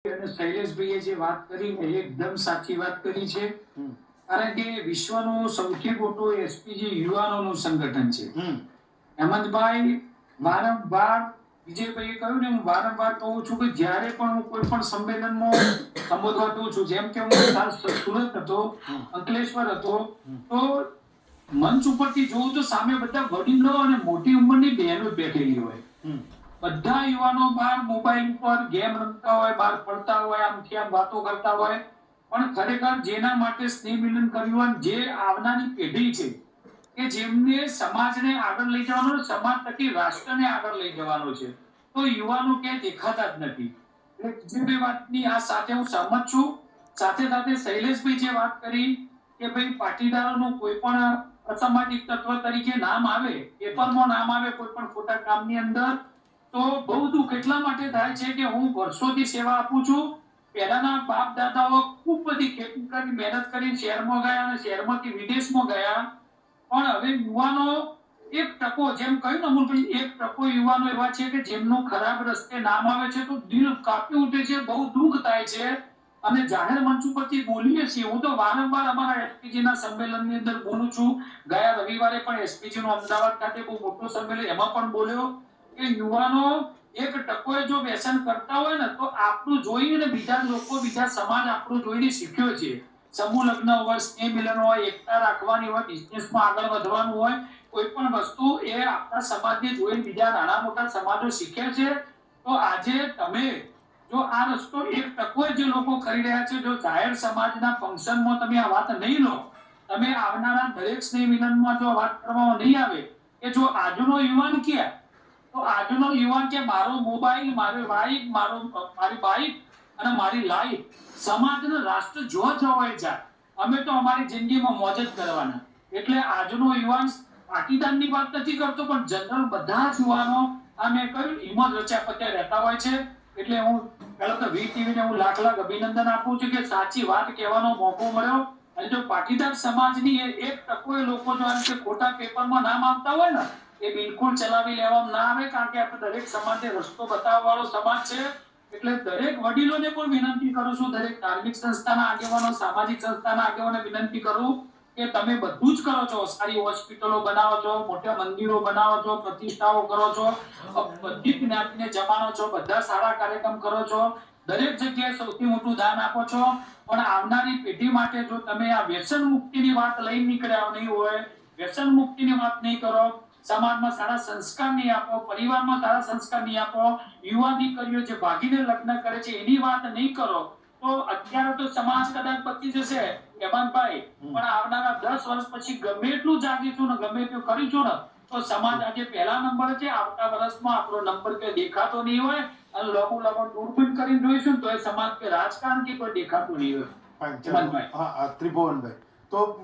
અને શૈલેષભાઈએ જે વાત કરી એ એકદમ સાચી વાત કરી છે. કારણ કે વિશ્વનું સૌથી મોટું એસપીજી યુવાનોનું સંગઠન છે. હેમંતભાઈ વારંવાર વિજયભાઈએ કહ્યું ને, હું વારંવાર કહું છું કે જ્યારે પણ હું કોઈ પણ સંમેલનમાં સંબોધવા દઉં છું, જેમ કે હું ખાસ સુરત હતો, અંકલેશ્વર હતો, તો મંચ ઉપરથી જોઉં તો સામે બધા વડીલો અને મોટી ઉંમરની બહેનો બેઠેલી હોય. બધા યુવાનો બહાર મોબાઈલ ઉપર ગેમ રમતા હોય, બહાર ફરતા હોય, આમથી આમ વાતો કરતા હોય. પણ ખરેખર જેના માટે સ્નેહ મિલન કર્યું, જે આવનારી પેઢી છે કે જેમને સમાજને આગળ લઈ જવાનો, સમાજ થકી રાષ્ટ્રને આગળ લઈ જવાનો છે, તો યુવાનો ક્યાંય દેખાતા જ નથી. એટલે જે વાતની આ સાથે હું સહમત છું. સાથે સાથે શૈલેષભાઈ જે વાત કરી કે ભાઈ પાટીદારોનું કોઈ પણ અસામાજિક તત્વ તરીકે નામ આવે, પેપરમાં નામ આવે કોઈ પણ ખોટા કામની અંદર, તો બહુ દુઃખ એટલા માટે થાય છે કે હું વર્ષોથી સેવા આપું છું. પહેલાના બાપ દાદાઓ ખૂબ બધી ખેતી કરી, મહેનત કરી શહેરમાં ગયા અને શહેરમાંથી વિદેશમાં ગયા. પણ હવે યુવાનો 1% જેમ કહ્યું ને અમૂલભાઈ, 1% યુવાનો એવા છે કે જેમનું ખરાબ રસ્તે નામ આવે છે તો દિલ કાપી ઉઠે છે, બહુ દુઃખ થાય છે. અને જાહેર મંચ ઉપરથી બોલીએ છીએ. હું તો વારંવાર અમારા એસપીજી ના સંમેલનની અંદર બોલું છું. ગયા રવિવારે પણ એસપીજી નો અમદાવાદ ખાતે બહુ મોટો સંમેલન, એમાં પણ બોલ્યો કે યુવાનો 1% જો વ્યસન કરતા હોય ને તો આપણું જોઈને બીજા લોકો, બીજા સમાજ આપણું જોઈને શીખ્યો છે. સમૂહ લગ્ન હોય, સ્નેહ મિલન હોય, એકતા રાખવાની હોય, બિઝનેસમાં આગળ વધવાનું હોય, કોઈ પણ વસ્તુ એ આપણા સમાજને જોઈને બીજા નાના મોટા સમાજો શીખે છે. તો આજે તમે જો આ રસ્તો 1% જે લોકો કરી રહ્યા છે, જો જાહેર સમાજના ફંક્શનમાં તમે આ વાત નહીં લો, તમે આવનારા દરેક સ્નેહ મિલનમાં જો વાત કરવામાં નહીં આવે કે જો આજનો યુવાન ક્યાં, તો આજનો યુવાન કે મારો મોબાઈલ, મારી વાઈફ, મારી બાઈક અને મારી લાઈફ સમાજને રાષ્ટ્ર જો હોય જાય, અમે તો અમારી જિંદગીમાં મોજ જ કરવાના. એટલે આજનો યુવાન પાટીદારની વાત નથી કરતો, પણ જનરલ બધા જ યુવાનો આ મેં કહ્યું હિંમત રચ્યા પત્યા રહેતા હોય છે. એટલે હું પહેલા તો વીટીવી ને હું લાખ લાખ અભિનંદન આપું છું કે સાચી વાત કહેવાનો મોકો મળ્યો. અને જો પાટીદાર સમાજની 1% લોકો જો આ રીતે ખોટા પેપરમાં નામ આવતા હોય ને, એ બિલકુલ ચલાવી લેવામાં ના આવે. કારણ કે આપણે દરેક સમાજને રસ્તો બતાવવા વાળો સમાજ છે. એટલે દરેક વડીલોને પણ વિનંતી કરું છું, દરેક ધાર્મિક સંસ્થાના આગેવાનો, સામાજિક સંસ્થાના આગેવાનોને વિનંતી કરું કે તમે બધું જ કરો છો. સારી હોસ્પિટલો બનાવો છો, મોટા મંદિરો બનાવો છો, પ્રતિષ્ઠાઓ કરો છો, બધી જ્ઞાતિને જમાનો છો, બધા સારા કાર્યક્રમ કરો છો, દરેક જગ્યાએ સૌથી મોટું દાન આપો છો. પણ આવનારી પેઢી માટે જો તમે આ વ્યસન મુક્તિની વાત લઈને નીકળ્યા નહીં હોય, વ્યસન મુક્તિની વાત નહીં કરો, સમાજમાં સારા સંસ્કાર નહીં આપો, પરિવારમાં સારા સંસ્કાર નહીં આપો, યુવા દીકરીઓ જે ભાગીને લગ્ન કરે છે એની વાત નહીં કરો, તો અત્યારે તો સમાજ કદાચ બચી જશે હેમંતભાઈ, પણ આવનારા 10 વર્ષ પછી ગમે એટલું જાગીશું ને, ગમે એટલું કરીશું ને, તો સમાજ આજે પહેલા નંબર છે. આવતા વર્ષમાં આપણો નંબર કે દેખાતો નહીં હોય અને લોકો દૂરબીન કરીને જોઈશું તો એ સમાજ કે રાજકારણ કે કોઈ દેખાતું નહીં હોય. ત્રિભુવનભાઈ, તો